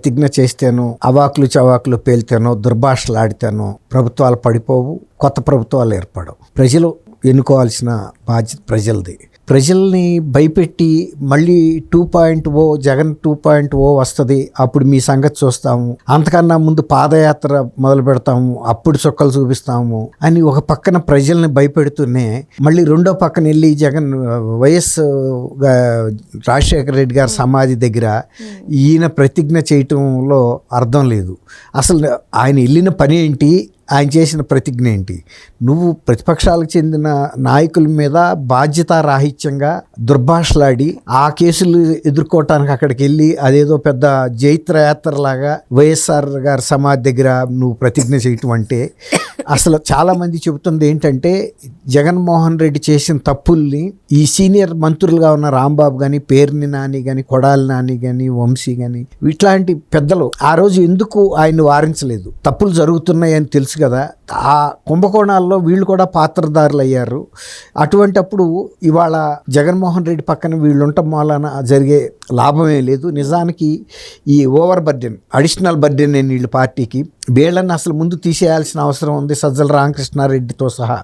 ప్రతిజ్ఞ చేస్తేనో, అవాకులు చవాకులు పేల్తేనో, దుర్భాషలాడితేనో ప్రభుత్వాలు పడిపోవు, కొత్త ప్రభుత్వాలు ఏర్పడవు. ప్రజలు ఎన్నుకోవాల్సిన బాధ్యత ప్రజలది. ప్రజల్ని భయపెట్టి మళ్ళీ 2.0 జగన్ 2.0 వస్తుంది, అప్పుడు మీ సంగతి చూస్తాము, అంతకన్నా ముందు పాదయాత్ర మొదలు పెడతాము, అప్పుడు చుక్కలు చూపిస్తాము అని ఒక పక్కన ప్రజల్ని భయపెడుతూనే మళ్ళీ రెండో పక్కన వెళ్ళి జగన్ వైఎస్ రాజశేఖర రెడ్డి గారి సమాధి దగ్గర ఈయన ప్రతిజ్ఞ చేయటంలో అర్థం లేదు. అసలు ఆయన వెళ్ళిన పని ఏంటి, ఆయన చేసిన ప్రతిజ్ఞ ఏంటి? నువ్వు ప్రతిపక్షాలకు చెందిన నాయకుల మీద బాధ్యతారాహిత్యంగా దుర్భాషలాడి ఆ కేసులు ఎదుర్కోవటానికి అక్కడికి వెళ్ళి అదేదో పెద్ద జైత్రయాత్రలాగా వైఎస్ఆర్ గారి సమాధి దగ్గర నువ్వు ప్రతిజ్ఞ చేయటం అంటే, అసలు చాలామంది చెబుతుంది ఏంటంటే జగన్మోహన్ రెడ్డి చేసిన తప్పుల్ని ఈ సీనియర్ మంత్రులుగా ఉన్న రాంబాబు కానీ, పేర్ని నాని కానీ, కొడాలి నాని కానీ, వంశీ కానీ, ఇట్లాంటి పెద్దలు ఆ రోజు ఎందుకు ఆయన్ని వారించలేదు? తప్పులు జరుగుతున్నాయని తెలుసు కదా. ఆ కుంభకోణాల్లో వీళ్ళు కూడా పాత్రధారులు అయ్యారు. అటువంటప్పుడు ఇవాళ జగన్మోహన్ రెడ్డి పక్కన వీళ్ళు ఉండటం వలన జరిగే లాభమే లేదు. నిజానికి ఈ ఓవర్ బర్డెన్, అడిషనల్ బర్డెన్ వీళ్ళ పార్టీకి, వీళ్ళని అసలు ముందు తీసేయాల్సిన అవసరం ఉంది, సజ్జల రామకృష్ణారెడ్డితో సహా.